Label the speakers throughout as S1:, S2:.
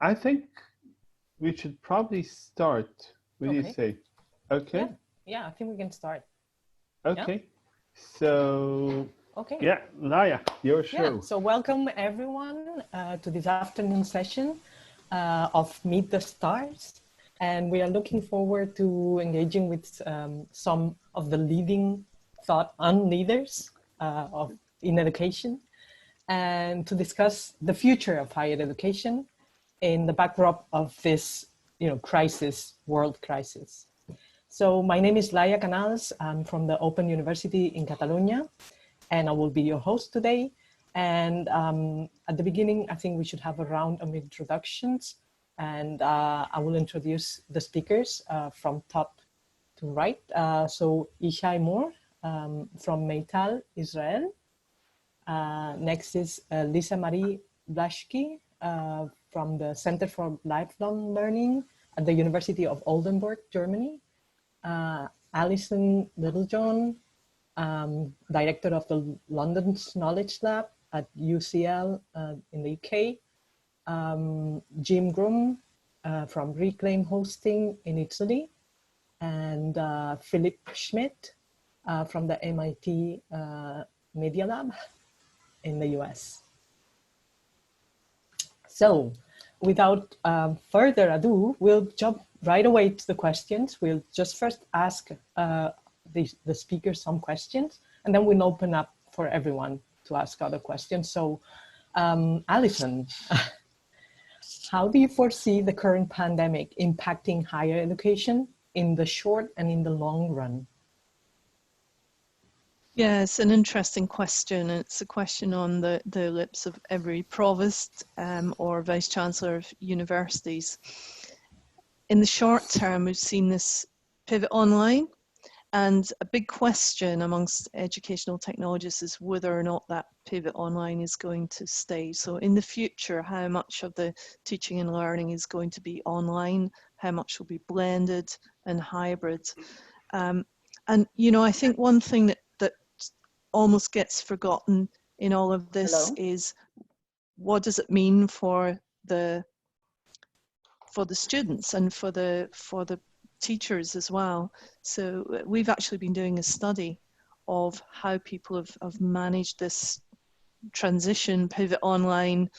S1: I think we should probably start. What do you say? Okay.
S2: Yeah, I think we can start.
S1: Okay. So. Okay. Yeah, Laya, your show.
S2: Yeah. So welcome everyone to this afternoon session of Meet the Stars, and we are looking forward to engaging with some of the leading thought leaders in education, and to discuss the future of higher education in the backdrop of this, crisis, world crisis. So my name is Laia Canals. I'm from the Open University in Catalonia, and I will be your host today. And at the beginning, I think we should have a round of introductions, and I will introduce the speakers from top to right. So Ishai Moore from Meital, Israel. Next is Lisa Marie Blaschke from the Center for Lifelong Learning at the University of Oldenburg, Germany. Alison Littlejohn, director of the London's Knowledge Lab at UCL in the UK. Jim Grum from Reclaim Hosting in Italy. And Philip Schmidt from the MIT Media Lab in the US. So without further ado, we'll jump right away to the questions. We'll just first ask the speakers some questions, and then we'll open up for everyone to ask other questions. So Alison, how do you foresee the current pandemic impacting higher education in the short and in the long run?
S3: Yeah, it's an interesting question. It's a question on the lips of every provost or vice chancellor of universities. In the short term, we've seen this pivot online, and a big question amongst educational technologists is whether or not that pivot online is going to stay. So in the future, how much of the teaching and learning is going to be online, how much will be blended and hybrid. And, I think one thing that almost gets forgotten in all of this is, what does it mean for the students and for the teachers as well? So we've actually been doing a study of how people have managed this transition, pivot online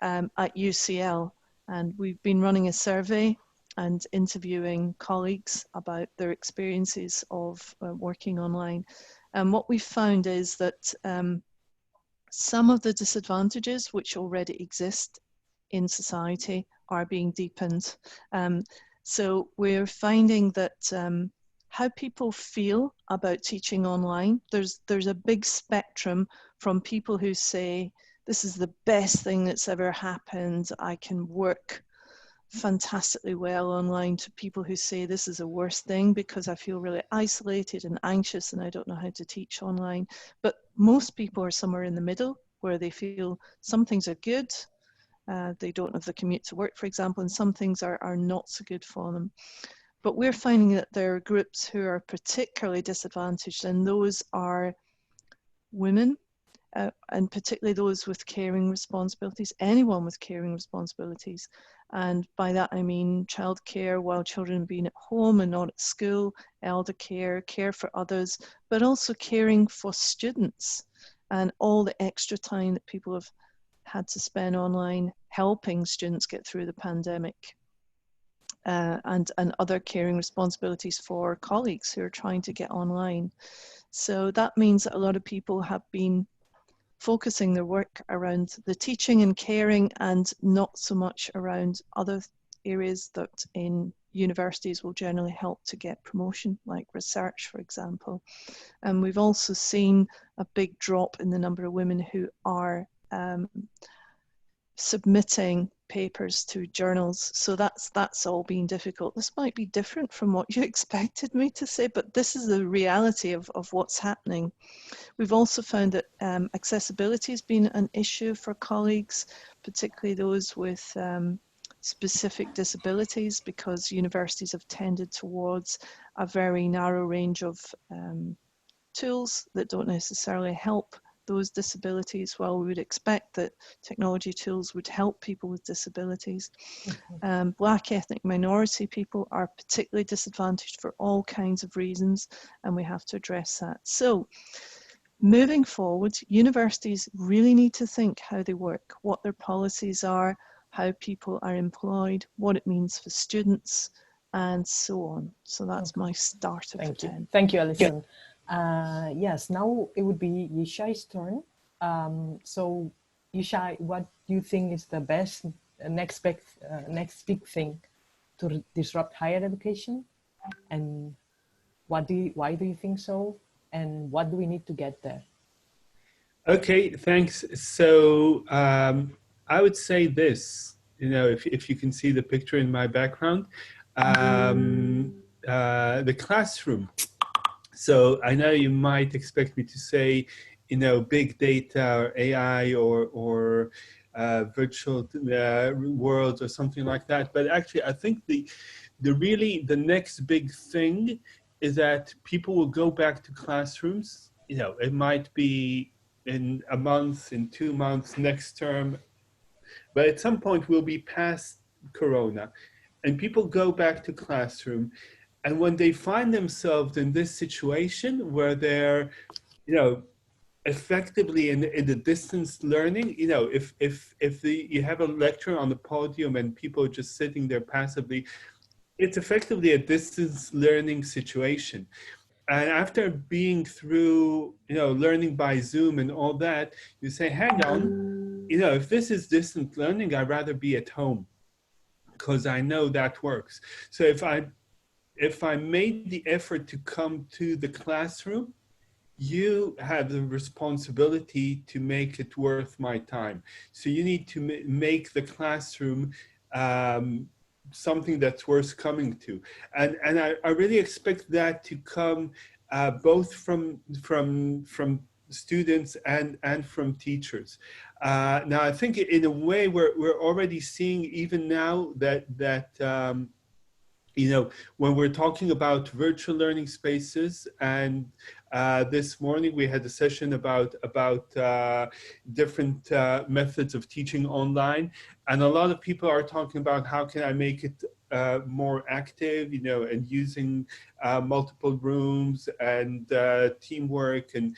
S3: at UCL, and we've been running a survey and interviewing colleagues about their experiences of working online. And what we found is that some of the disadvantages which already exist in society are being deepened. So we're finding that how people feel about teaching online, there's a big spectrum from people who say, this is the best thing that's ever happened, I can work fantastically well online, to people who say this is the worst thing because I feel really isolated and anxious and I don't know how to teach online. But most people are somewhere in the middle, where they feel some things are good, they don't have the commute to work, for example, and some things are not so good for them. But we're finding that there are groups who are particularly disadvantaged, and those are women, and particularly those with caring responsibilities, anyone with caring responsibilities. And by that I mean childcare while children being at home and not at school, elder care, care for others, but also caring for students and all the extra time that people have had to spend online helping students get through the pandemic. And other caring responsibilities for colleagues who are trying to get online. So that means that a lot of people have been focusing their work around the teaching and caring, and not so much around other areas that in universities will generally help to get promotion, like research, for example. And we've also seen a big drop in the number of women who are submitting papers to journals. So that's all been difficult. This might be different from what you expected me to say, but this is the reality of what's happening. We've also found that accessibility has been an issue for colleagues, particularly those with specific disabilities, because universities have tended towards a very narrow range of tools that don't necessarily help those disabilities, while we would expect that technology tools would help people with disabilities, Black ethnic minority people are particularly disadvantaged for all kinds of reasons, and we have to address that. So moving forward, universities really need to think how they work, what their policies are, how people are employed, what it means for students, and so on. So that's my start of 10.
S2: Thank you, Alison. Yes, now it would be Yishai's turn. So Yishai, what do you think is the best next big thing to disrupt higher education? And why do you think so? And what do we need to get there?
S1: Okay, thanks. So I would say this, if you can see the picture in my background, the classroom. So I know you might expect me to say, big data or AI or virtual worlds or something like that. But actually, I think the next big thing is that people will go back to classrooms. It might be in a month, in 2 months, next term, but at some point we'll be past Corona, and people go back to classroom. And when they find themselves in this situation where they're, effectively in the distance learning, if you have a lecture on the podium and people are just sitting there passively, it's effectively a distance learning situation. And after being through, learning by Zoom and all that, you say, hang on, if this is distant learning, I'd rather be at home because I know that works. So if I made the effort to come to the classroom, you have the responsibility to make it worth my time. So you need to make the classroom something that's worth coming to. And I really expect that to come both from students and from teachers. Now, I think in a way we're already seeing even now that when we're talking about virtual learning spaces, and this morning we had a session about different methods of teaching online, and a lot of people are talking about how can I make it more active, and using multiple rooms and teamwork, and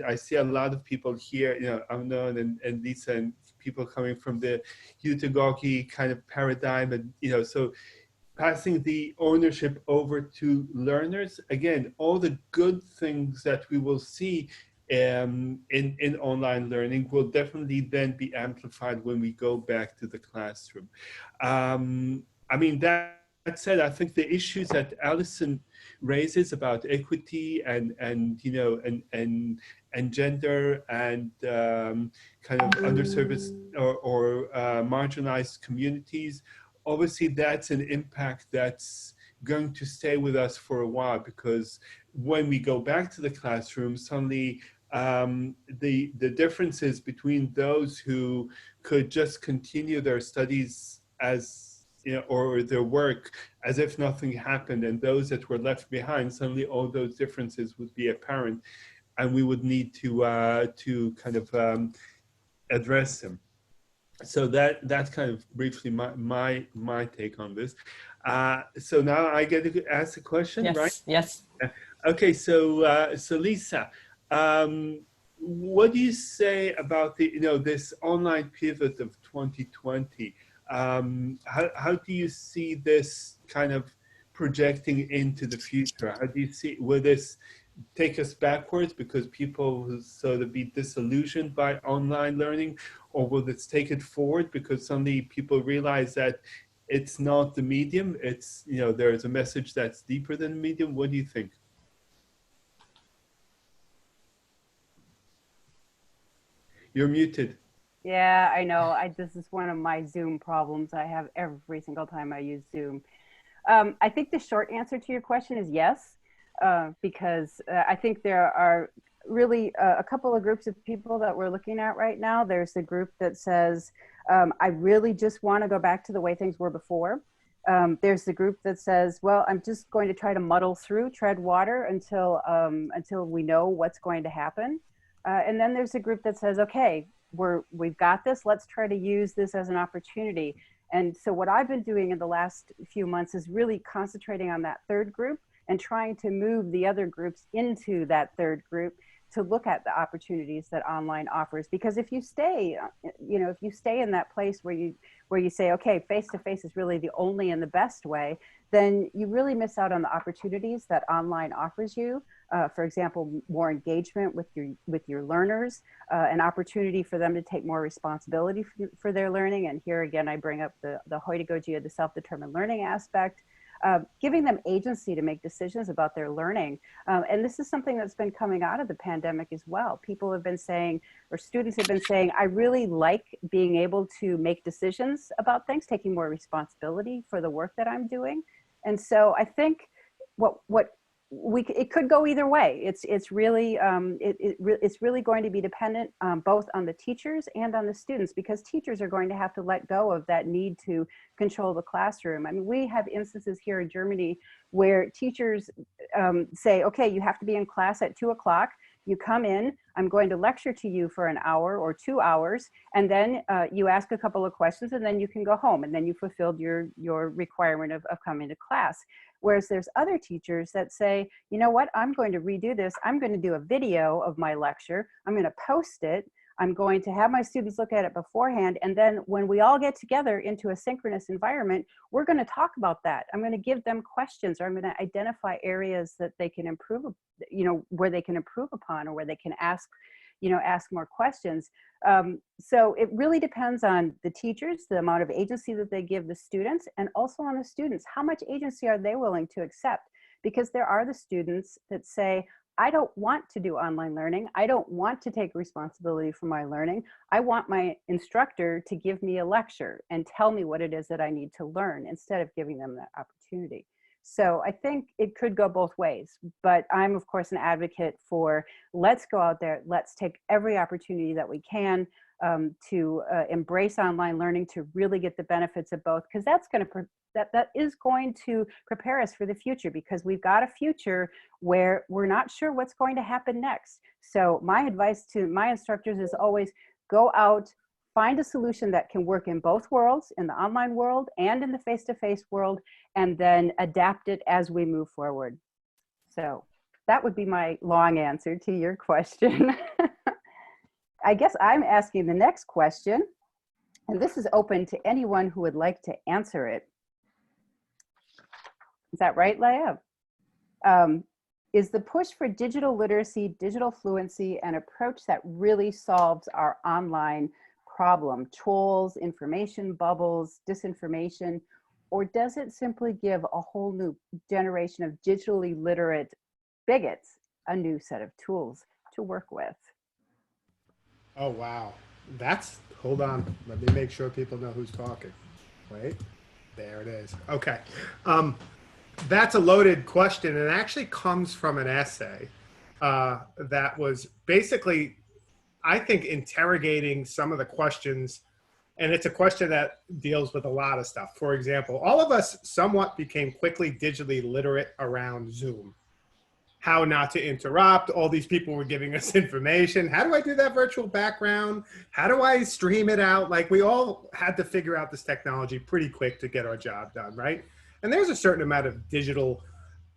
S1: I see a lot of people here, Amnon and Lisa, and people coming from the pedagogy kind of paradigm, and so passing the ownership over to learners. Again, all the good things that we will see in online learning will definitely then be amplified when we go back to the classroom. That said, I think the issues that Alison raises about equity and gender and kind of underserviced or marginalized communities, obviously that's an impact that's going to stay with us for a while, because when we go back to the classroom, suddenly the differences between those who could just continue their studies as or their work as if nothing happened, and those that were left behind, suddenly all those differences would be apparent, and we would need to kind of address them. So that's kind of briefly my take on this. So now I get to ask a question,
S2: yes,
S1: right?
S2: Yes.
S1: Okay, so Lisa, what do you say about this online pivot of 2020? How do you see this kind of projecting into the future? How do you see, will this take us backwards because people will sort of be disillusioned by online learning, or will this take it forward because suddenly people realize that it's not the medium, it's, there's a message that's deeper than the medium? What do you think? You're muted.
S4: Yeah, I know. This is one of my Zoom problems I have every single time I use Zoom. I think the short answer to your question is yes, because I think there are really a couple of groups of people that we're looking at right now. There's the group that says, I really just want to go back to the way things were before. There's the group that says, well, I'm just going to try to muddle through, tread water until we know what's going to happen. And then there's a group that says, okay, we've got this. Let's try to use this as an opportunity. And so what I've been doing in the last few months is really concentrating on that third group and trying to move the other groups into that third group to look at the opportunities that online offers. Because if you stay, if you stay in that place where you say, okay, face-to-face is really the only and the best way, then you really miss out on the opportunities that online offers you. For example, more engagement with your learners, an opportunity for them to take more responsibility for their learning. And here again, I bring up the pedagogy of the self-determined learning aspect. Giving them agency to make decisions about their learning. And this is something that's been coming out of the pandemic as well. People have been saying, or students have been saying, I really like being able to make decisions about things, taking more responsibility for the work that I'm doing. And so I think it could go either way. It's really going to be dependent both on the teachers and on the students, because teachers are going to have to let go of that need to control the classroom. I mean, we have instances here in Germany where teachers say, okay, you have to be in class at 2 o'clock. You come in, I'm going to lecture to you for an hour or 2 hours, and then you ask a couple of questions, and then you can go home, and then you fulfilled your requirement of coming to class. Whereas there's other teachers that say, you know what, I'm going to redo this. I'm going to do a video of my lecture. I'm going to post it. I'm going to have my students look at it beforehand. And then when we all get together into a synchronous environment, we're going to talk about that. I'm going to give them questions, or I'm going to identify areas that they can improve, where they can improve upon, or where they can ask more questions. So it really depends on the teachers, the amount of agency that they give the students, and also on the students. How much agency are they willing to accept? Because there are the students that say, I don't want to do online learning. I don't want to take responsibility for my learning. I want my instructor to give me a lecture and tell me what it is that I need to learn, instead of giving them that opportunity. So I think it could go both ways, but I'm of course an advocate for, let's go out there, let's take every opportunity that we can to embrace online learning, to really get the benefits of both, because that is going to prepare us for the future, because we've got a future where we're not sure what's going to happen next. So my advice to my instructors is always go out, find a solution that can work in both worlds, in the online world and in the face-to-face world, and then adapt it as we move forward. So that would be my long answer to your question. I guess I'm asking the next question, and this is open to anyone who would like to answer it. Is that right, Leah? Is the push for digital literacy, digital fluency, an approach that really solves our online problem, trolls, information bubbles, disinformation, or does it simply give a whole new generation of digitally literate bigots a new set of tools to work with?
S5: Oh, wow. Hold on. Let me make sure people know who's talking. Wait, there it is. Okay. That's a loaded question, and it actually comes from an essay that was basically, I think, interrogating some of the questions, and it's a question that deals with a lot of stuff. For example, all of us somewhat became quickly digitally literate around Zoom. How not to interrupt. All these people were giving us information. How do I do that virtual background? How do I stream it out? Like, we all had to figure out this technology pretty quick to get our job done, right? And there's a certain amount of digital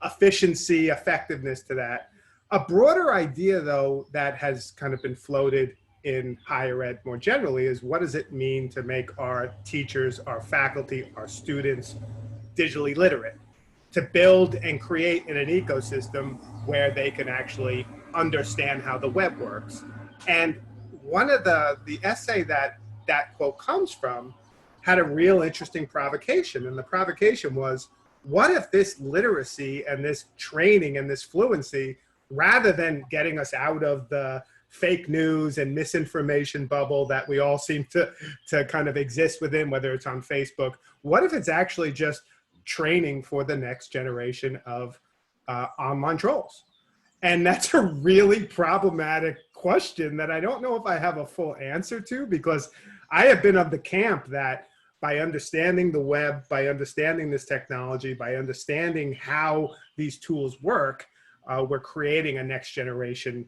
S5: efficiency, effectiveness to that. A broader idea, though, that has kind of been floated in higher ed more generally is, what does it mean to make our teachers, our faculty, our students digitally literate? To build and create in an ecosystem where they can actually understand how the web works. And one of the essay that quote comes from had a real interesting provocation. And the provocation was, what if this literacy and this training and this fluency, rather than getting us out of the fake news and misinformation bubble that we all seem to kind of exist within, whether it's on Facebook, what if it's actually just training for the next generation of online trolls? And that's a really problematic question that I don't know if I have a full answer to, because I have been of the camp that by understanding the web, by understanding this technology, by understanding how these tools work, we're creating a next generation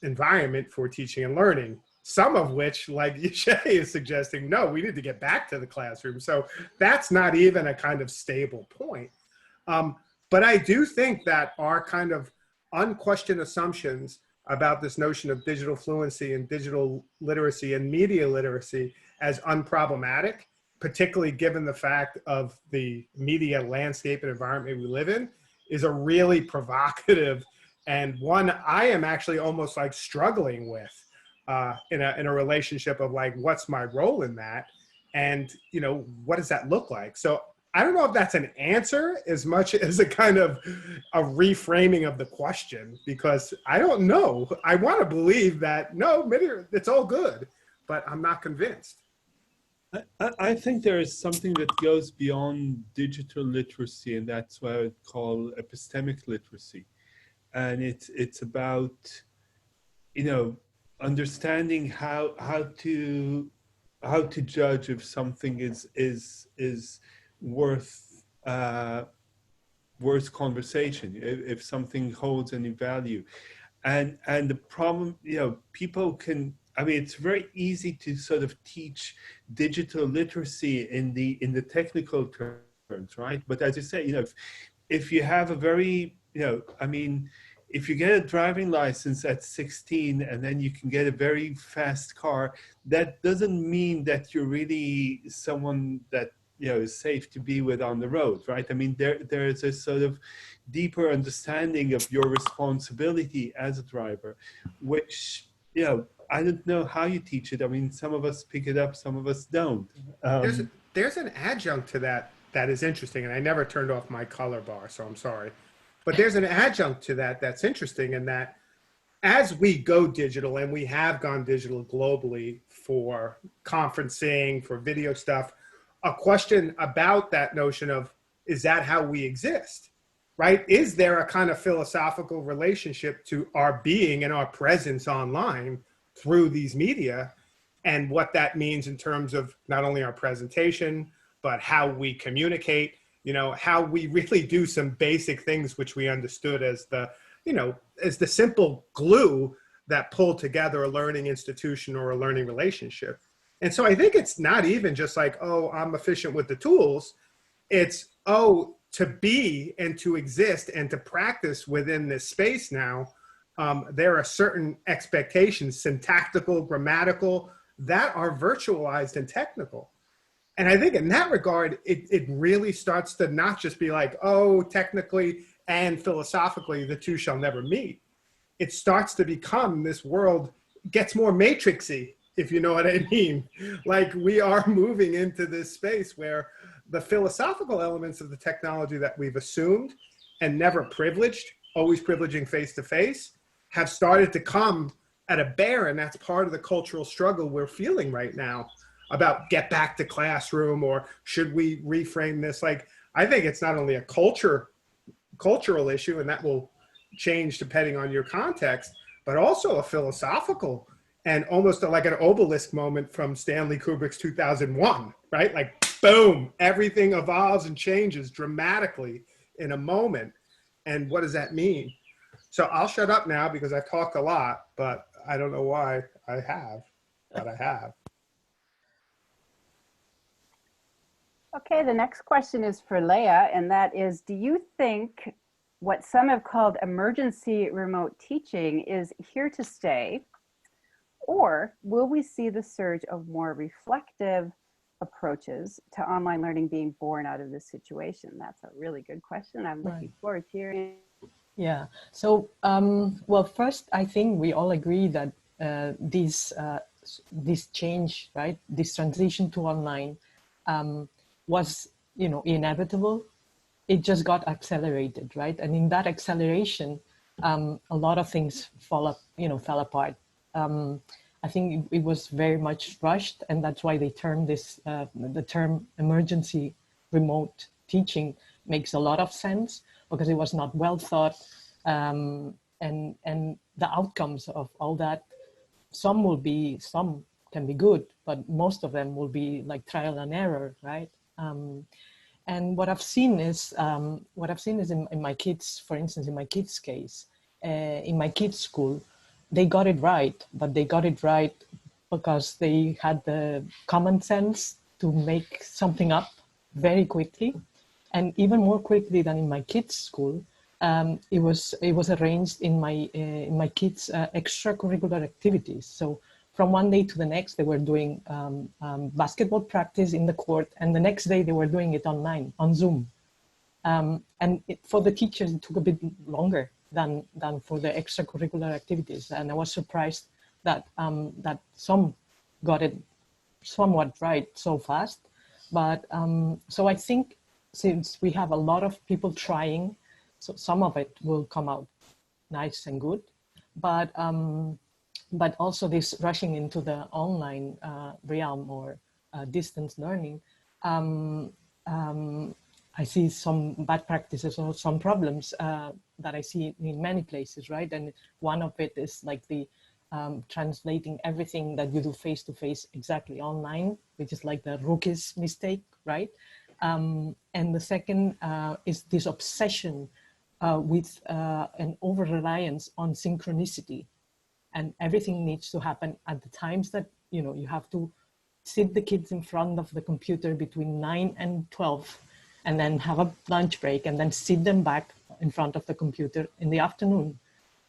S5: environment for teaching and learning. Some of which, like Yishay is suggesting, no, we need to get back to the classroom. So that's not even a kind of stable point. But I do think that our kind of unquestioned assumptions about this notion of digital fluency and digital literacy and media literacy as unproblematic, particularly given the fact of the media landscape and environment we live in, is a really provocative and one I am actually almost like struggling with in a relationship of like, what's my role in that? And, you know, what does that look like? So I don't know if that's an answer as much as a kind of a reframing of the question, because I don't know. I want to believe that, no, maybe it's all good, but I'm not convinced.
S1: I think there is something that goes beyond digital literacy, and that's what I would call epistemic literacy. And it's about, you know, understanding how to judge if something is worth conversation, if something holds any value. And the problem, you know, people can, I mean, it's very easy to sort of teach digital literacy in the technical terms, right? But as you say, you know, if you have a very, you know, I mean, if you get a driving license at 16 and then you can get a very fast car, that doesn't mean that you're really someone that, you know, is safe to be with on the road, right? I mean, there is a sort of deeper understanding of your responsibility as a driver, which, you know, I don't know how you teach it. I mean, some of us pick it up, some of us don't.
S5: There's an adjunct to that is interesting, and I never turned off my color bar, so I'm sorry. But there's an adjunct to that that's interesting, in that as we go digital, and we have gone digital globally for conferencing, for video stuff, a question about that notion of, is that how we exist, right? Is there a kind of philosophical relationship to our being and our presence online through these media, and what that means in terms of not only our presentation, but how we communicate, you know, how we really do some basic things which we understood as the, you know, as the simple glue that pulled together a learning institution or a learning relationship. And so I think it's not even just like, oh, I'm efficient with the tools. It's, oh, to be and to exist and to practice within this space now, there are certain expectations, syntactical, grammatical, that are virtualized and technical. And I think in that regard, it really starts to not just be like, oh, technically and philosophically, the two shall never meet. It starts to become, this world gets more matrixy, if you know what I mean. Like, we are moving into this space where the philosophical elements of the technology that we've assumed and never privileged, always privileging face-to-face, have started to come at a bear. And that's part of the cultural struggle we're feeling right now about get back to classroom, or should we reframe this? Like, I think it's not only a cultural issue, and that will change depending on your context, but also a philosophical and almost like an obelisk moment from Stanley Kubrick's 2001, right? Like, boom, everything evolves and changes dramatically in a moment. And what does that mean? So I'll shut up now because I've talked a lot, but I don't know why I have, but I have.
S4: Okay, the next question is for Leah, and that is, do you think what some have called emergency remote teaching is here to stay, or will we see the surge of more reflective approaches to online learning being born out of this situation? That's a really good question. I'm looking forward to hearing.
S2: Yeah, so, well, first, I think we all agree that this change, right, this transition to online was, you know, inevitable. It just got accelerated, right? And in that acceleration, a lot of things fell apart. I think it was very much rushed, and that's why they termed this, the term emergency remote teaching makes a lot of sense, because it was not well thought, and the outcomes of all that, some can be good, but most of them will be like trial and error, right? And what I've seen is in my kids, for instance, in my kids' case, in my kids' school, they got it right, but they got it right because they had the common sense to make something up very quickly, and even more quickly than in my kids' school. It was arranged in my kids' extracurricular activities. So from one day to the next, they were doing basketball practice in the court, and the next day they were doing it online on Zoom. And for the teachers, it took a bit longer than for the extracurricular activities. And I was surprised that that some got it somewhat right so fast. But so I think since we have a lot of people trying, so some of it will come out nice and good. But also this rushing into the online realm or distance learning, I see some bad practices or some problems that I see in many places, right? And one of it is like the translating everything that you do face-to-face exactly online, which is like the rookie's mistake, right? And the second is this obsession with an over-reliance on synchronicity. And everything needs to happen at the times that, you know, you have to sit the kids in front of the computer between 9 and 12, and then have a lunch break, and then sit them back in front of the computer in the afternoon.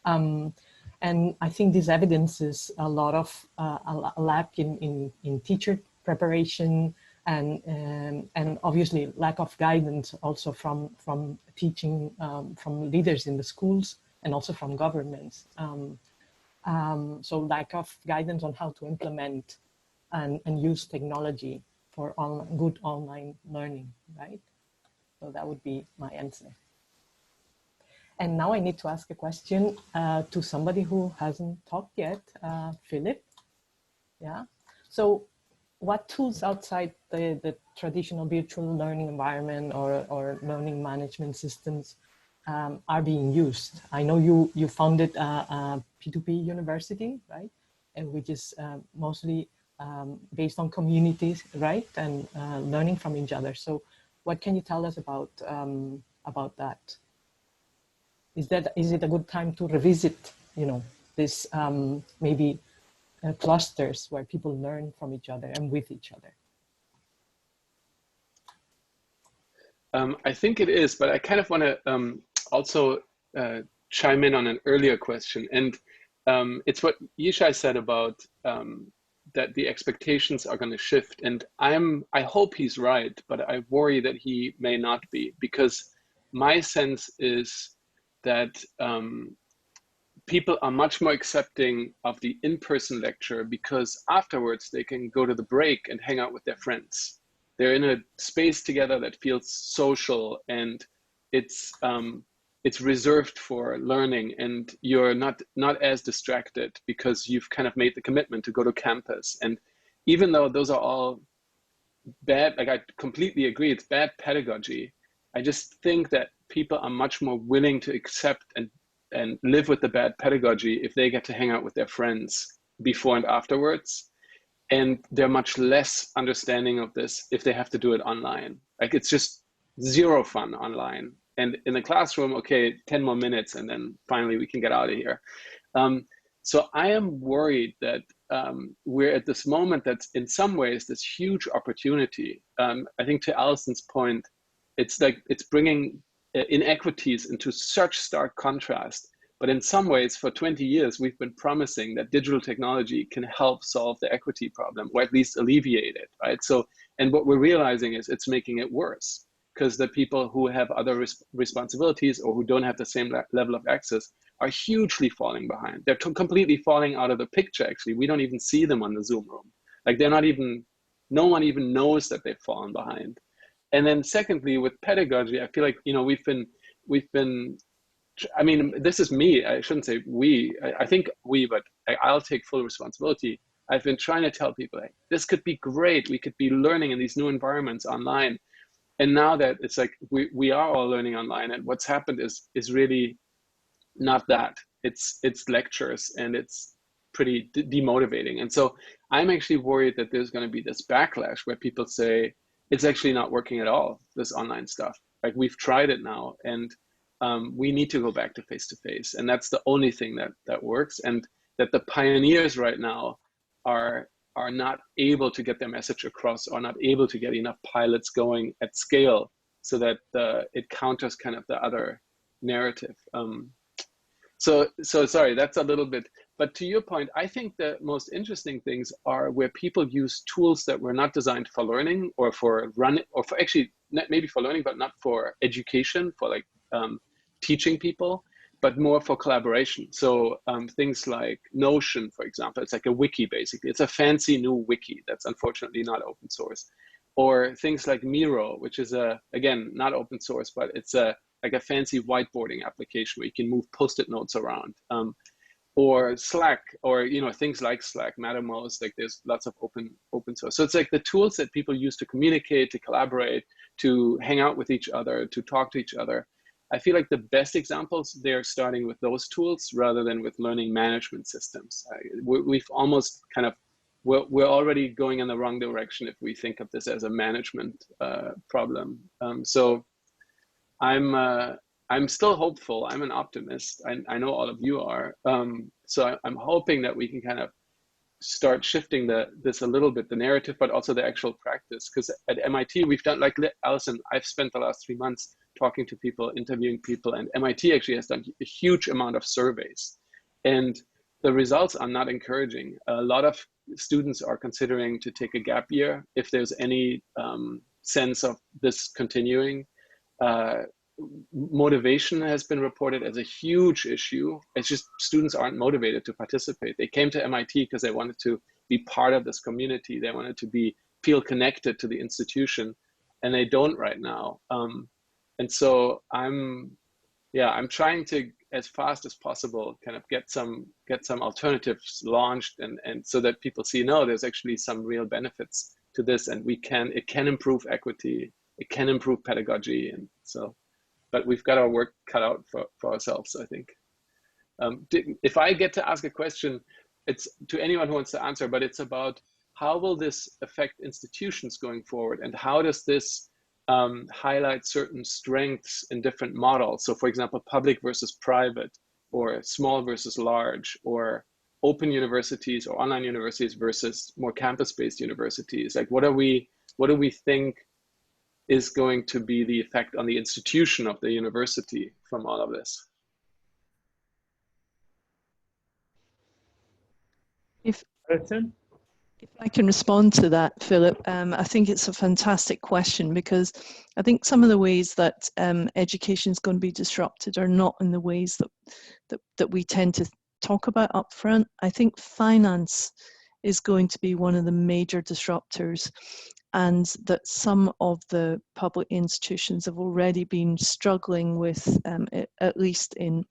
S2: And I think this evidences a lot of a lack in teacher preparation, and obviously lack of guidance also from teaching, from leaders in the schools, and also from governments. So lack of guidance on how to implement and use technology for good online learning, right? So that would be my answer. And now I need to ask a question to somebody who hasn't talked yet, Philip. Yeah. So what tools outside the traditional virtual learning environment or learning management systems are being used? I know you founded a P2P university, right? And which is mostly based on communities, right? And learning from each other. So what can you tell us about that? Is it a good time to revisit, you know, this maybe clusters where people learn from each other and with each other?
S6: I think it is, but I kind of want to also chime in on an earlier question. And it's what Yishai said about that the expectations are going to shift. And I hope he's right, but I worry that he may not be, because my sense is that people are much more accepting of the in-person lecture, because afterwards they can go to the break and hang out with their friends. They're in a space together that feels social, and it's reserved for learning, and you're not as distracted because you've kind of made the commitment to go to campus. And even though those are all bad, like I completely agree, it's bad pedagogy, I just think that people are much more willing to accept and live with the bad pedagogy if they get to hang out with their friends before and afterwards. And they're much less understanding of this if they have to do it online. Like, it's just zero fun online. And in the classroom, okay, 10 more minutes and then finally we can get out of here. So I am worried that we're at this moment that's in some ways this huge opportunity. I think to Allison's point, it's like it's bringing inequities into such stark contrast. But in some ways, for 20 years, we've been promising that digital technology can help solve the equity problem, or at least alleviate it, right? So, and what we're realizing is it's making it worse, because the people who have other responsibilities or who don't have the same level of access are hugely falling behind. They're completely falling out of the picture, actually. We don't even see them on the Zoom room. Like, they're not even, no one even knows that they've fallen behind. And then secondly, with pedagogy, I feel like, you know, we've been, I mean, this is me, I shouldn't say we, I think we, but I'll take full responsibility. I've been trying to tell people, like, this could be great. We could be learning in these new environments online. And now that it's like, we are all learning online, and what's happened is really not that. It's lectures, and it's pretty demotivating. And so I'm actually worried that there's going to be this backlash where people say it's actually not working at all, this online stuff. Like, we've tried it now, and we need to go back to face-to-face, and that's the only thing that works. And that the pioneers right now are not able to get their message across, or not able to get enough pilots going at scale so that it counters kind of the other narrative. So sorry, that's a little bit, but to your point, I think the most interesting things are where people use tools that were not designed for learning, or for running, or for actually maybe for learning, but not for education, for like teaching people, but more for collaboration. So things like Notion, for example, it's like a wiki, basically. It's a fancy new wiki that's unfortunately not open source. Or things like Miro, which is again, not open source, but it's like a fancy whiteboarding application where you can move Post-it notes around. Or Slack, or things like Slack, Mattermost, like there's lots of open source. So it's like the tools that people use to communicate, to collaborate, to hang out with each other, to talk to each other. I feel like the best examples, they're starting with those tools rather than with learning management systems. We've almost kind of, we're already going in the wrong direction if we think of this as a management problem. So I'm still hopeful. I'm an optimist. I know all of you are. So I'm hoping that we can kind of start shifting this a little bit, the narrative, but also the actual practice. Because at MIT, we've done, like Alison, I've spent the last 3 months talking to people, interviewing people, and MIT actually has done a huge amount of surveys. And the results are not encouraging. A lot of students are considering to take a gap year if there's any sense of this continuing. Motivation has been reported as a huge issue. It's just students aren't motivated to participate. They came to MIT because they wanted to be part of this community. They wanted to feel connected to the institution, and they don't right now. And so I'm trying to, as fast as possible, kind of get some alternatives launched, and so that people see, no, there's actually some real benefits to this, and it can improve equity, it can improve pedagogy, and so. But we've got our work cut out for ourselves, I think. If I get to ask a question, it's to anyone who wants to answer, but it's about how will this affect institutions going forward, and how does this highlight certain strengths in different models? So for example, public versus private, or small versus large, or open universities or online universities versus more campus-based universities. Like what do we think is going to be the effect on the institution of the university from all of this?
S3: If I can respond to that, Philip, I think it's a fantastic question, because I think some of the ways that education is going to be disrupted are not in the ways that we tend to talk about up front. I think finance is going to be one of the major disruptors, and that some of the public institutions have already been struggling with, at least in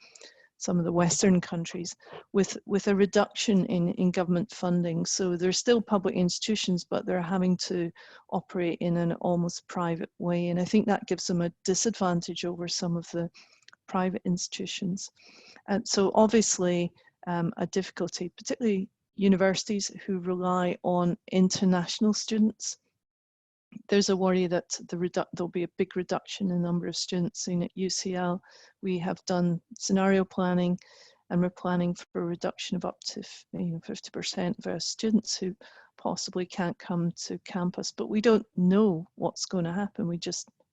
S3: some of the Western countries, with a reduction in government funding. So they're still public institutions, but they're having to operate in an almost private way. And I think that gives them a disadvantage over some of the private institutions. And so obviously a difficulty, particularly universities who rely on international students. There's a worry that there'll be a big reduction in the number of students. In at UCL, we have done scenario planning, and we're planning for a reduction of up to 50% of our students who possibly can't come to campus. But we don't know what's going to happen.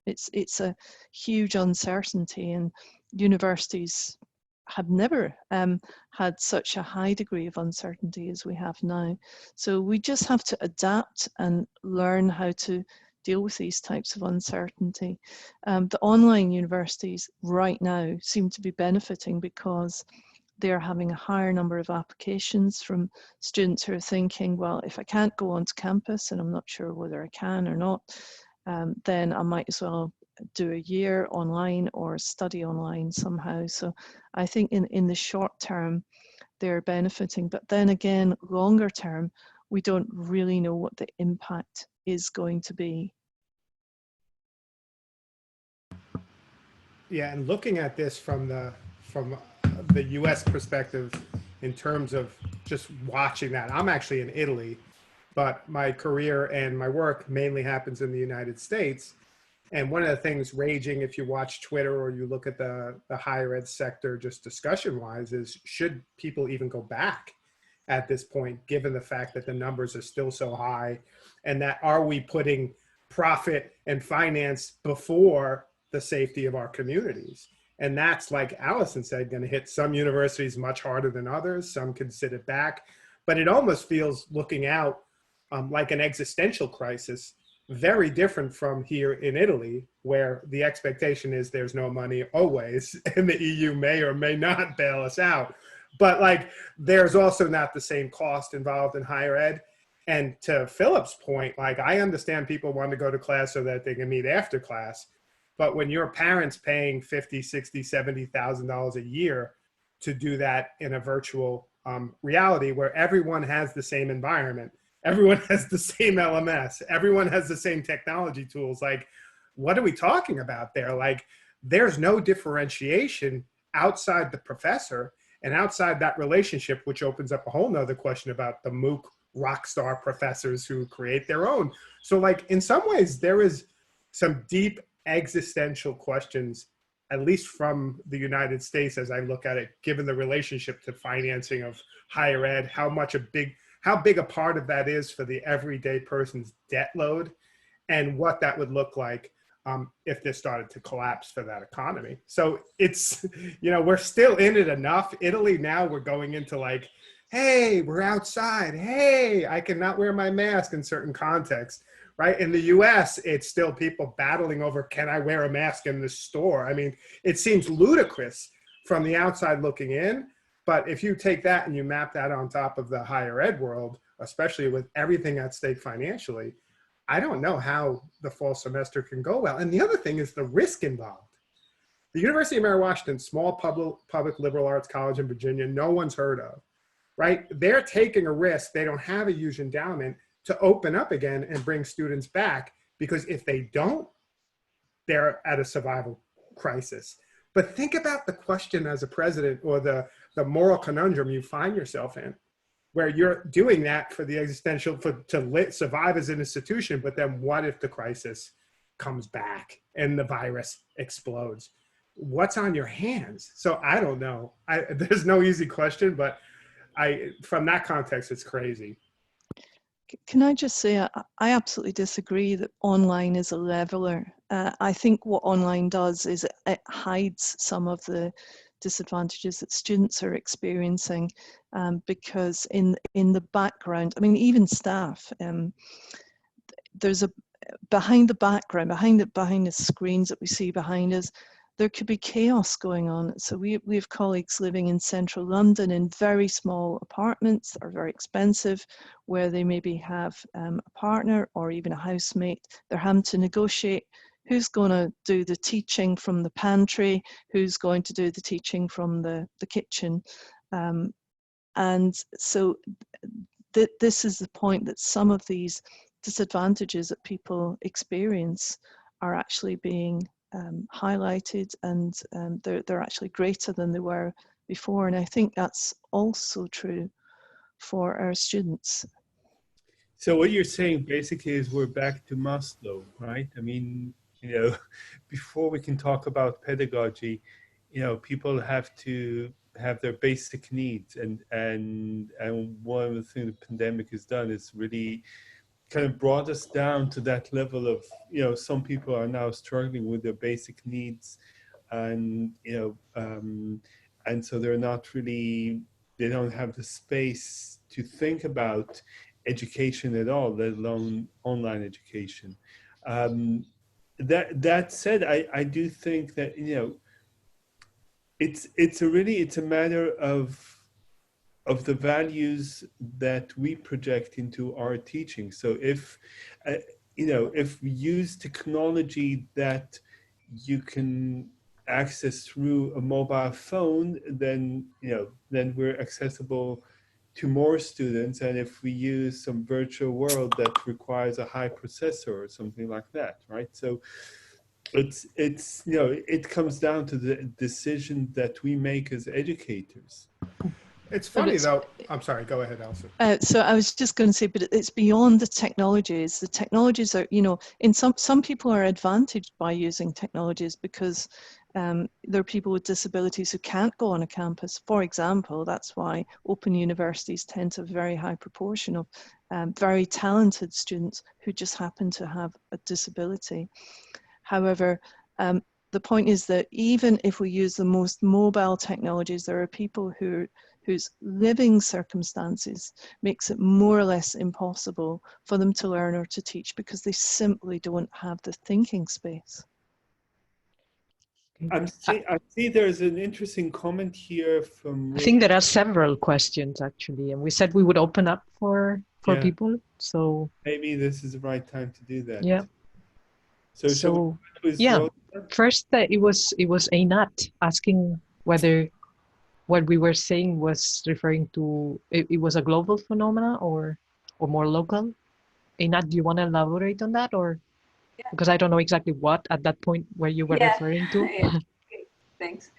S3: It's a huge uncertainty, and universities have never had such a high degree of uncertainty as we have now. So we just have to adapt and learn how to deal with these types of uncertainty. The online universities right now seem to be benefiting because they're having a higher number of applications from students who are thinking, well, if I can't go onto campus and I'm not sure whether I can or not, then I might as well do a year online or study online somehow. So I think in the short term, they're benefiting. But then again, longer term, we don't really know what the impact is going to be.
S5: Yeah, and looking at this from the US perspective, in terms of just watching that. I'm actually in Italy, but my career and my work mainly happens in the United States. And one of the things raging, if you watch Twitter or you look at the higher ed sector, just discussion wise, is should people even go back at this point, given the fact that the numbers are still so high, and that are we putting profit and finance before the safety of our communities? And that's, like Allison said, going to hit some universities much harder than others. Some can sit it back, but it almost feels, looking out, like an existential crisis, very different from here in Italy, where the expectation is there's no money always, and the EU may or may not bail us out. But like, there's also not the same cost involved in higher ed. And to Philip's point, like, I understand people want to go to class so that they can meet after class. But when your parents paying $50,000, $60,000, $70,000 a year to do that in a virtual reality where everyone has the same environment, everyone has the same LMS, everyone has the same technology tools, like, what are we talking about there? Like, there's no differentiation outside the professor and outside that relationship, which opens up a whole nother question about the MOOC rock star professors who create their own. So like, in some ways, there is some deep existential questions, at least from the United States, as I look at it, given the relationship to financing of higher ed, how big a part of that is for the everyday person's debt load, and what that would look like if this started to collapse for that economy. So it's, you know, we're still in it enough. Italy now, we're going into like, hey, we're outside. Hey, I cannot wear my mask in certain contexts, right? In the US, it's still people battling over, can I wear a mask in the store? I mean, it seems ludicrous from the outside looking in, but if you take that and you map that on top of the higher ed world, especially with everything at stake financially, I don't know how the fall semester can go well. And the other thing is the risk involved. The University of Mary Washington, small public liberal arts college in Virginia, no one's heard of, right? They're taking a risk. They don't have a huge endowment to open up again and bring students back, because if they don't, they're at a survival crisis. But think about the question as a president, or the moral conundrum you find yourself in, where you're doing that for the existential, to survive as an institution, but then what if the crisis comes back and the virus explodes? What's on your hands? So I don't know. There's no easy question, but from that context, it's crazy.
S3: Can I just say, I absolutely disagree that online is a leveler. I think what online does is it hides some of the disadvantages that students are experiencing, because in the background, I mean, even staff, there's behind the background, behind the screens that we see behind us, there could be chaos going on. So we have colleagues living in central London in very small apartments that are very expensive, where they maybe have a partner or even a housemate. They're having to negotiate who's going to do the teaching from the pantry, who's going to do the teaching from the kitchen. And so this is the point, that some of these disadvantages that people experience are actually being highlighted, and they're actually greater than they were before. And I think that's also true for our students.
S1: So what you're saying basically is we're back to Maslow, right? I mean, you know, before we can talk about pedagogy, you know, people have to have their basic needs, and one of the things the pandemic has done is really kind of brought us down to that level of, you know, some people are now struggling with their basic needs, and you know, and so they're not really, they don't have the space to think about education at all, let alone online education. That said, I do think that, you know, it's a matter of the values that we project into our teaching. So if you know, if we use technology that you can access through a mobile phone, then, you know, then we're accessible to more students. And if we use some virtual world that requires a high processor or something like that, right? So it's you know, it comes down to the decision that we make as educators.
S5: It's funny though. I'm sorry. Go ahead, Alison.
S3: So I was just going to say, but it's beyond the technologies. The technologies are, you know, in some people are advantaged by using technologies because there are people with disabilities who can't go on a campus. For example, that's why open universities tend to have a very high proportion of very talented students who just happen to have a disability. However, the point is that even if we use the most mobile technologies, there are people whose living circumstances makes it more or less impossible for them to learn or to teach because they simply don't have the thinking space.
S1: I see there's an interesting comment here from...
S2: I think there are several questions actually, and we said we would open up for people, so...
S1: Maybe this is the right time to do that.
S2: Yeah.
S1: So
S2: yeah, first it was Einat asking whether what we were saying was referring to, it was a global phenomena or more local. Einat, do you want to elaborate on that, or?
S7: Yeah.
S2: Because I don't know exactly what at that point where you were referring to.
S7: Yeah. Okay. Thanks.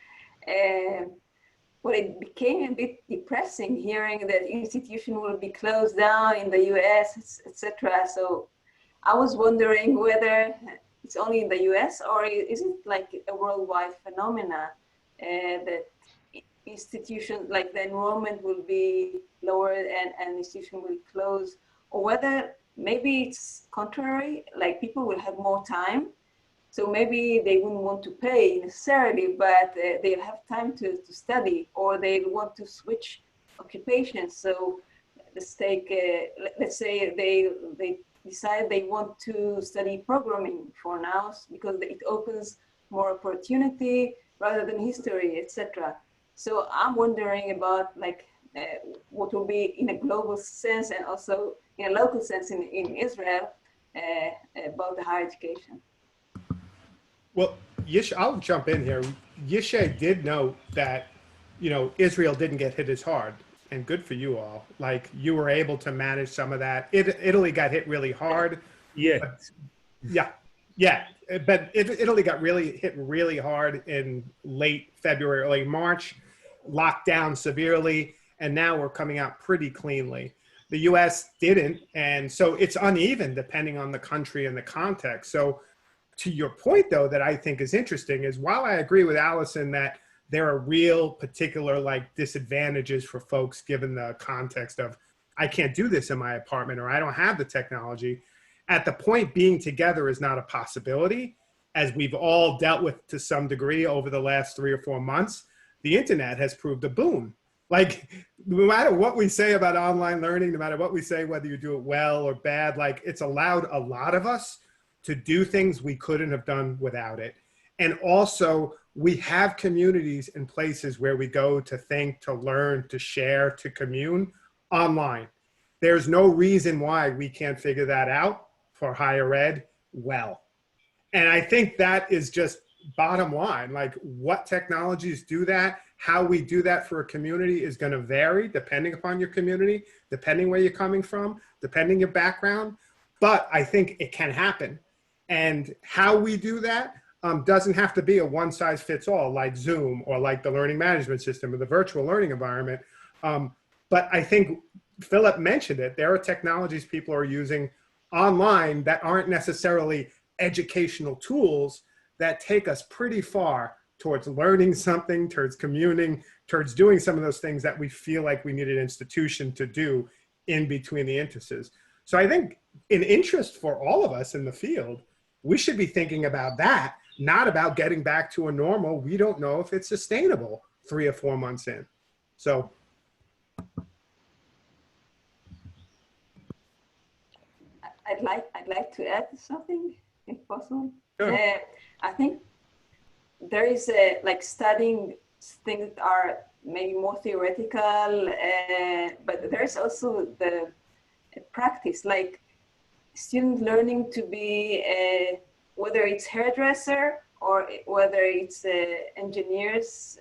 S7: Well, it became a bit depressing hearing that institution will be closed down in the US, etc. So I was wondering whether it's only in the US or is it like a worldwide phenomena that institutions, like the enrollment will be lowered and institution will close, or whether maybe it's contrary, like people will have more time. So maybe they wouldn't want to pay necessarily, but they'll have time to study, or they want to switch occupations. So let's take, let's say they decide they want to study programming for now because it opens more opportunity rather than history, etc. So I'm wondering about like what will be in a global sense and also in a local sense in Israel about the higher education.
S5: Well, I'll jump in here. Yishay did note that, you know, Israel didn't get hit as hard, and good for you all. Like you were able to manage some of that. Italy got hit really hard.
S1: Yeah.
S5: But Italy got hit really hard in late February, early March, locked down severely, and now we're coming out pretty cleanly. The US didn't, and so it's uneven depending on the country and the context. So to your point, though, that I think is interesting is while I agree with Alison that there are real particular like disadvantages for folks given the context of I can't do this in my apartment or I don't have the technology, at the point being together is not a possibility. As we've all dealt with to some degree over the last 3 or 4 months, the internet has proved a boon. Like no matter what we say about online learning, no matter what we say, whether you do it well or bad, like it's allowed a lot of us to do things we couldn't have done without it. And also we have communities and places where we go to think, to learn, to share, to commune online. There's no reason why we can't figure that out for higher ed well. And I think that is just bottom line, like what technologies do that, how we do that for a community is going to vary depending upon your community, depending where you're coming from, depending your background. But I think it can happen. And how we do that doesn't have to be a one size fits all like Zoom or like the learning management system or the virtual learning environment. But I think Philip mentioned it. There are technologies people are using online that aren't necessarily educational tools that take us pretty far towards learning something, towards communing, towards doing some of those things that we feel like we need an institution to do in between the instances. So I think in interest for all of us in the field, we should be thinking about that, not about getting back to a normal. We don't know if it's sustainable 3 or 4 months in. So.
S7: I'd like to add something, if possible.
S5: Sure.
S7: I think there is like studying things that are maybe more theoretical, but there's also the practice, like student learning to be whether it's hairdresser or whether it's engineers,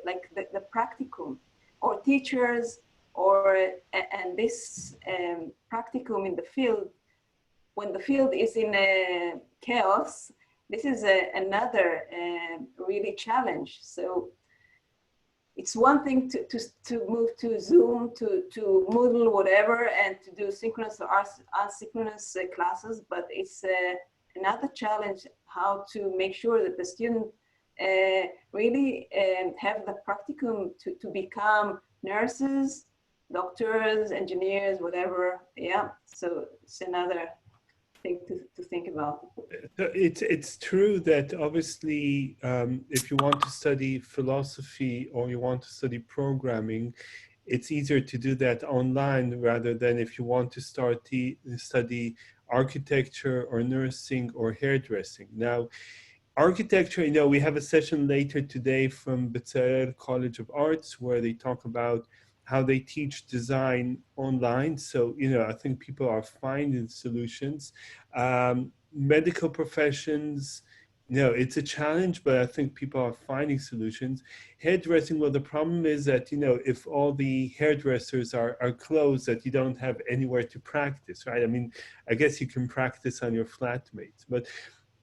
S7: like the practicum, or teachers, or and this practicum in the field. When the field is in chaos, this is another really challenge. So it's one thing to move to Zoom, to Moodle, whatever, and to do synchronous or asynchronous classes, but it's another challenge how to make sure that the student really have the practicum to become nurses, doctors, engineers, whatever. Yeah, so it's another thing to think about.
S1: It's true that obviously if you want to study philosophy or you want to study programming, it's easier to do that online rather than if you want to study architecture or nursing or hairdressing. Now, architecture, we have a session later today from Bezalel College of Arts where they talk about how they teach design online. So, I think people are finding solutions. Medical professions, it's a challenge, but I think people are finding solutions. Hairdressing, well, the problem is that, if all the hairdressers are closed, that you don't have anywhere to practice, right? I mean, I guess you can practice on your flatmates, but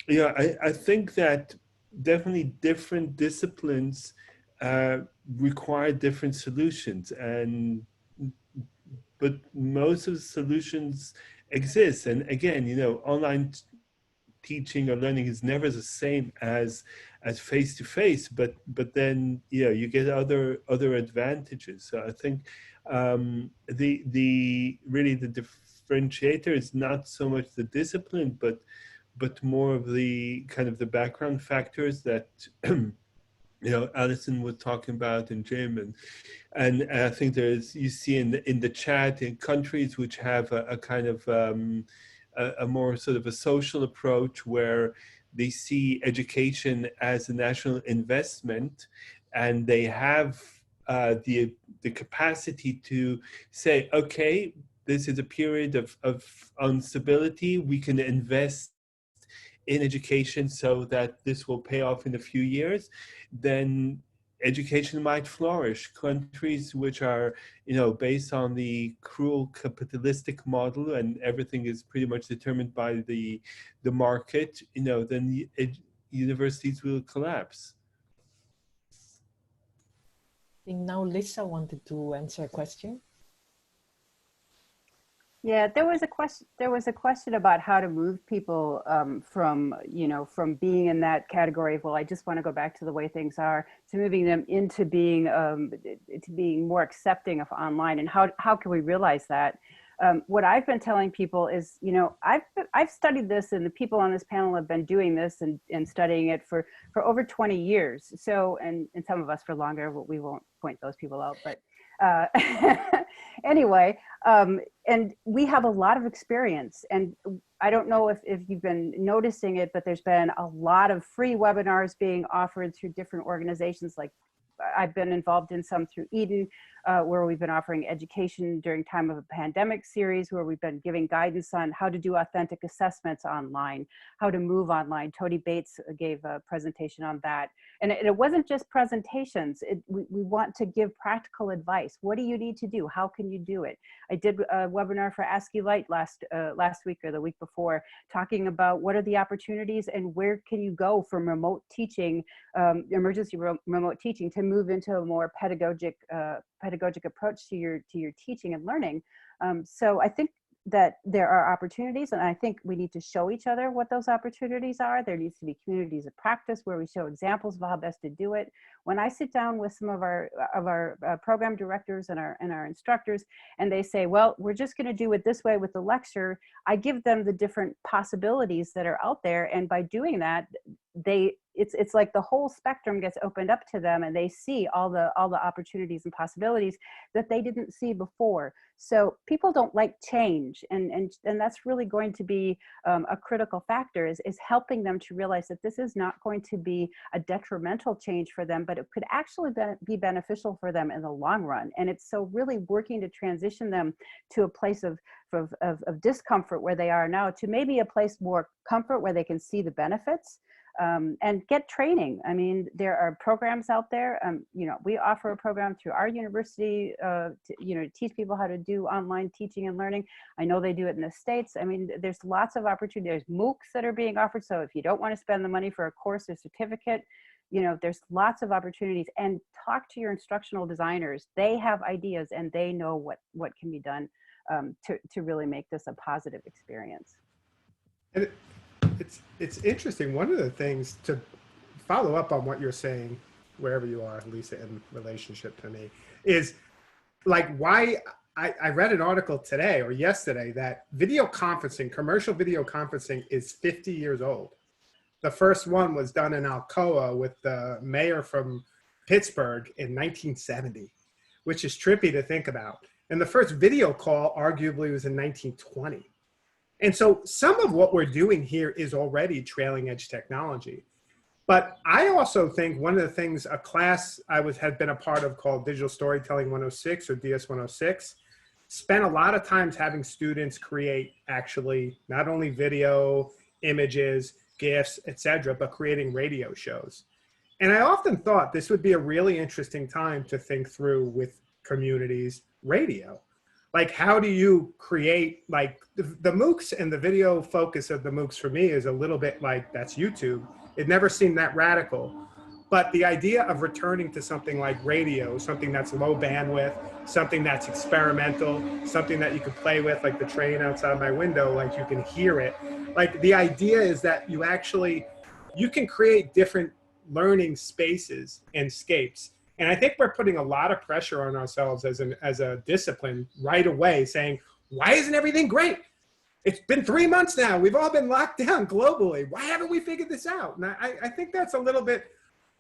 S1: I think that definitely different disciplines require different solutions, but most of the solutions exist. And again, online teaching or learning is never the same as face-to-face, but then you get other advantages. So I think the differentiator is not so much the discipline, but more of the kind of the background factors that Alison was talking about, and Jim, and I think you see in the chat in countries which have a kind of a more sort of a social approach where they see education as a national investment, and they have the capacity to say, okay, this is a period of instability. We can invest in education so that this will pay off in a few years, then education might flourish. Countries which are, based on the cruel capitalistic model and everything is pretty much determined by the market, then universities will collapse.
S2: I think now Lisa wanted to answer a question.
S4: Yeah, there was a question about how to move people from being in that category of, well, I just want to go back to the way things are, to moving them into being more accepting of online, and how can we realize that? What I've been telling people is, I've studied this, and the people on this panel have been doing this and studying it for over 20 years. So, and some of us for longer, but we won't point those people out, but anyway, and we have a lot of experience, and I don't know if you've been noticing it, but there's been a lot of free webinars being offered through different organizations. Like I've been involved in some through Eden, where we've been offering education during time of a pandemic series, where we've been giving guidance on how to do authentic assessments online, how to move online. Tony Bates gave a presentation on that. And it wasn't just presentations. We want to give practical advice. What do you need to do? How can you do it? I did a webinar for ASCII Light last week or the week before, talking about what are the opportunities and where can you go from remote teaching, emergency remote teaching, to move into a more pedagogic approach to your teaching and learning. So I think that there are opportunities, and I think we need to show each other what those opportunities are. There needs to be communities of practice where we show examples of how best to do it. When I sit down with some of our program directors and our instructors, and they say, well, we're just going to do it this way with the lecture, I give them the different possibilities that are out there, and by doing that, it's like the whole spectrum gets opened up to them, and they see all the opportunities and possibilities that they didn't see before. So people don't like change, and that's really going to be a critical factor, is helping them to realize that this is not going to be a detrimental change for them, but it could actually be beneficial for them in the long run. And it's so really working to transition them to a place of discomfort where they are now, to maybe a place more comfort where they can see the benefits. And get training. I mean, there are programs out there. We offer a program through our university to teach people how to do online teaching and learning. I know they do it in the States. I mean, there's lots of opportunities. There's MOOCs that are being offered. So if you don't want to spend the money for a course or certificate, You know, there's lots of opportunities, and talk to your instructional designers. They have ideas and they know what can be done to really make this a positive experience.
S5: And it's interesting. One of the things, to follow up on what you're saying, wherever you are, Lisa, in relationship to me, is like why I read an article today or yesterday that video conferencing, commercial video conferencing, is 50 years old. The first one was done in Alcoa with the mayor from Pittsburgh in 1970, which is trippy to think about. And the first video call arguably was in 1920. And so some of what we're doing here is already trailing edge technology. But I also think one of the things, a class I had been a part of called Digital Storytelling 106 or DS 106, spent a lot of times having students create actually not only video, images, GIFs, etc., but creating radio shows. And I often thought this would be a really interesting time to think through with communities radio. Like, how do you create, like the MOOCs, and the video focus of the MOOCs for me is a little bit like, that's YouTube. It never seemed that radical. But the idea of returning to something like radio, something that's low bandwidth, something that's experimental, something that you can play with, like the train outside my window, like you can hear it. Like, the idea is that you can create different learning spaces and scapes. And I think we're putting a lot of pressure on ourselves as a discipline right away, saying, why isn't everything great? It's been 3 months now. We've all been locked down globally. Why haven't we figured this out? And I think that's a little bit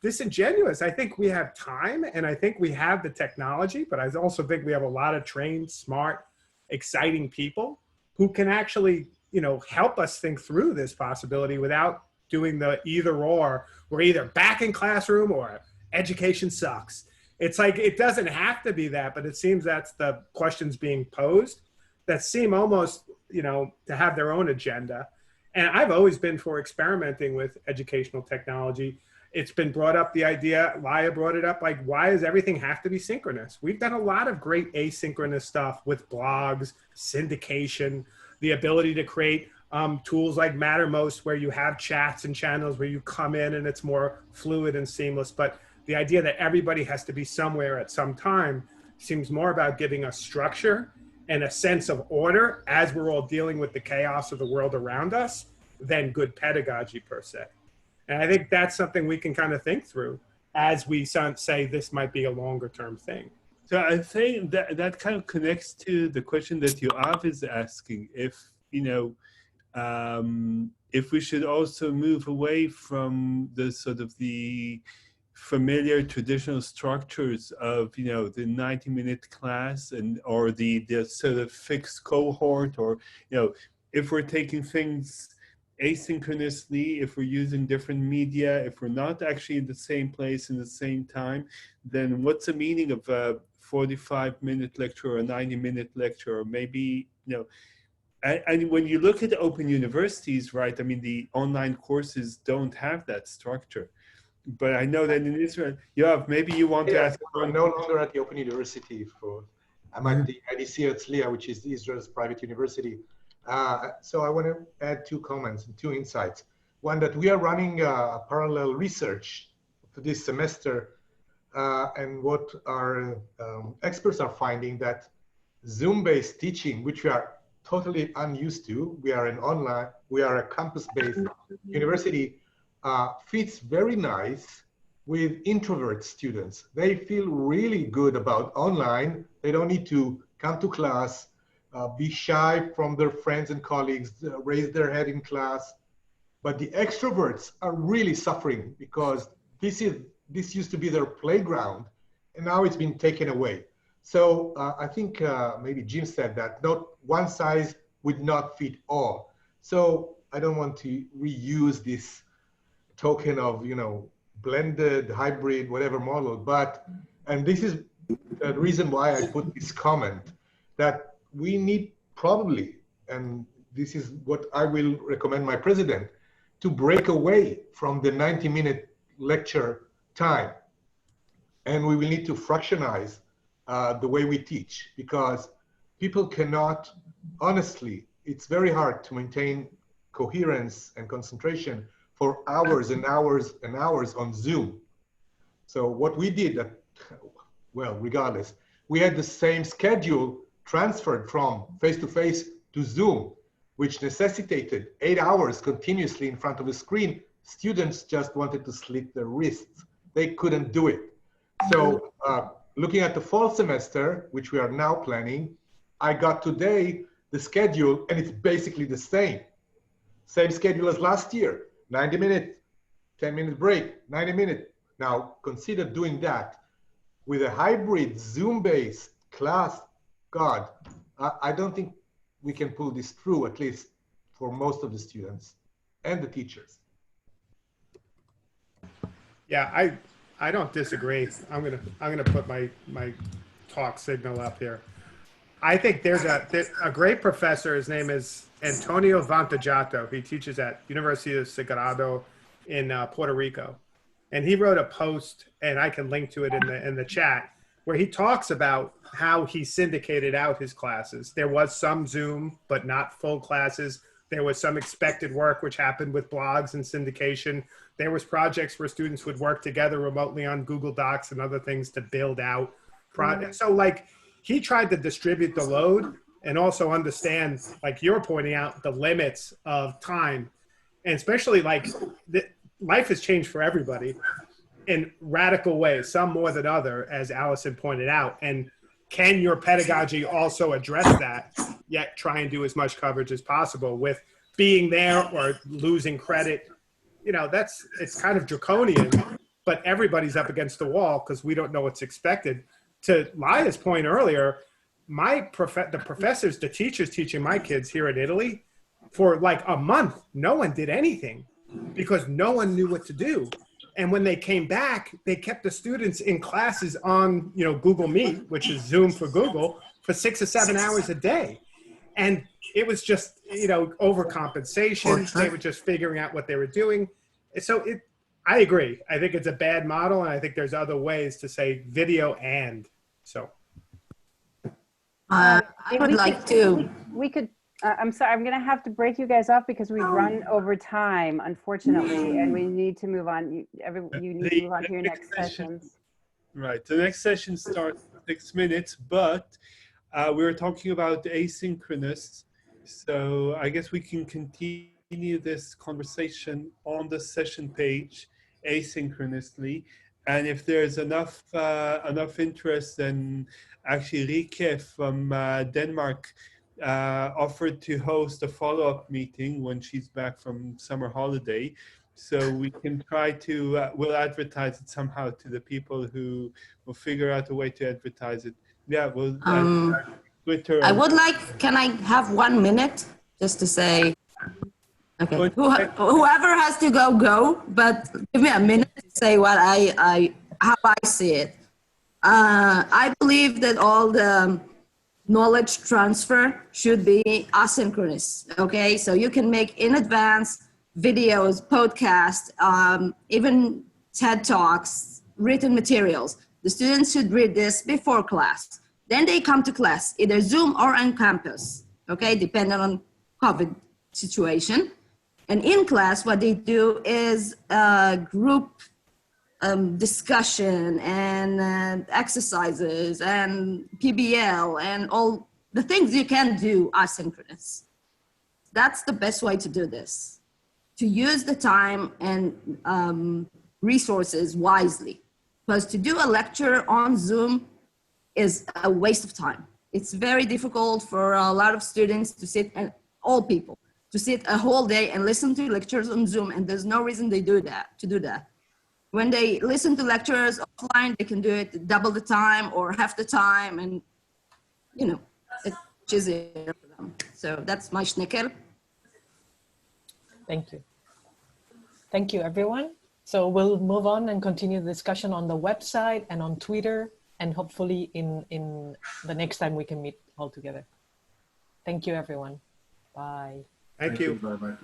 S5: disingenuous. I think we have time, and I think we have the technology, but I also think we have a lot of trained, smart, exciting people who can actually, help us think through this possibility without doing the either or. We're either back in classroom or education sucks. It's like, it doesn't have to be that, but it seems that's the questions being posed that seem almost, to have their own agenda. And I've always been for experimenting with educational technology. It's been brought up, the idea, Laya brought it up, like, why does everything have to be synchronous? We've done a lot of great asynchronous stuff with blogs, syndication, the ability to create tools like Mattermost, where you have chats and channels where you come in and it's more fluid and seamless. But the idea that everybody has to be somewhere at some time seems more about giving us structure and a sense of order as we're all dealing with the chaos of the world around us than good pedagogy per se. And I think that's something we can kind of think through as we say this might be a longer term thing.
S1: So I think that kind of connects to the question that Yoav is asking, if we should also move away from the sort of the familiar traditional structures of, the 90-minute class or the sort of fixed cohort, or, if we're taking things asynchronously, if we're using different media, if we're not actually in the same place in the same time, then what's the meaning of a 45-minute lecture or a 90-minute lecture? Or maybe, and when you look at open universities, right, I mean, the online courses don't have that structure. But I know that in Israel, maybe you want to ask.
S8: I'm no longer at the Open University. I'm at the IDC Herzliya, which is Israel's private university. So I want to add 2 comments and 2 insights. One, that we are running a parallel research for this semester, and what our experts are finding, that Zoom-based teaching, which we are totally unused to, we are a campus-based university, fits very nice with introvert students. They feel really good about online. They don't need to come to class, be shy from their friends and colleagues, raise their head in class. But the extroverts are really suffering, because this used to be their playground, and now it's been taken away. So I think maybe Jim said that not one size would not fit all. So I don't want to reuse this token of, blended, hybrid, whatever model, and this is the reason why I put this comment, that we need probably, and this is what I will recommend my president, to break away from the 90-minute lecture time. And we will need to fractionize the way we teach, because people cannot, honestly, it's very hard to maintain coherence and concentration for hours and hours and hours on Zoom. So what we did, well, regardless, we had the same schedule transferred from face-to-face to Zoom, which necessitated 8 hours continuously in front of a screen. Students just wanted to slit their wrists. They couldn't do it. So looking at the fall semester, which we are now planning, I got today the schedule, and it's basically the same. Same schedule as last year, 90 minutes, 10-minute break, 90 minutes. Now, consider doing that with a hybrid Zoom-based class. God, I don't think we can pull this through, at least for most of the students and the teachers.
S5: Yeah, I don't disagree. I'm gonna put my talk signal up here. I think there's a great professor. His name is Antonio Vantajato. He teaches at University of Sagrado in Puerto Rico, and he wrote a post, and I can link to it in the chat, where he talks about how he syndicated out his classes. There was some Zoom, but not full classes. There was some expected work, which happened with blogs and syndication. There was projects where students would work together remotely on Google Docs and other things to build out projects. So like, he tried to distribute the load and also understand, like you're pointing out, the limits of time. And especially like, life has changed for everybody in radical ways, some more than other, as Allison pointed out. And can your pedagogy also address that, yet try and do as much coverage as possible with being there or losing credit? You know, it's kind of draconian, but everybody's up against the wall because we don't know what's expected. To Laya's point earlier, the professors, the teachers teaching my kids here in Italy, for like a month, no one did anything because no one knew what to do. And when they came back, they kept the students in classes on, you know, Google Meet, which is Zoom for Google, for 6 or 7 hours a day. And it was just, you know, overcompensation. They were just figuring out what they were doing. So I agree. I think it's a bad model, and I think there's other ways to say video and so.
S9: I would like to.
S4: We could. I'm sorry. I'm going to have to break you guys off because we've run over time, unfortunately, and we need to move on. You need to move on to your next sessions.
S1: Right. The next session starts in 6 minutes, but we were talking about asynchronous. So I guess we can continue this conversation on the session page asynchronously. And if there's enough interest, then actually Rike from Denmark offered to host a follow-up meeting when she's back from summer holiday. So we can try to, we'll advertise it somehow to the people who will figure out a way to advertise it. Yeah, we'll Twitter.
S9: I would like, can I have 1 minute just to say, okay, whoever has to go, but give me a minute to say what how I see it. I believe that all the knowledge transfer should be asynchronous, okay? So you can make in advance videos, podcasts, even TED Talks, written materials. The students should read this before class. Then they come to class, either Zoom or on campus, okay? Depending on COVID situation. And in class, what they do is group discussion and exercises and PBL and all the things you can do asynchronous. That's the best way to do this, to use the time and resources wisely. Because to do a lecture on Zoom is a waste of time. It's very difficult for a lot of students to sit, and all people, to sit a whole day and listen to lectures on Zoom, and there's no reason to do that. When they listen to lectures offline, they can do it double the time or half the time, and you know, it's easier for them. So that's my schnickel.
S2: Thank you. Thank you, everyone. So we'll move on and continue the discussion on the website and on Twitter, and hopefully in the next time we can meet all together. Thank you, everyone. Bye.
S5: Thank you.
S8: Bye-bye.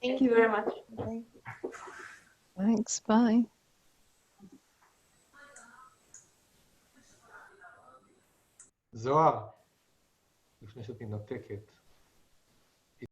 S7: Thank you very much.
S3: Thanks. Bye.
S8: זוהר, לפני שאת מתנתקת.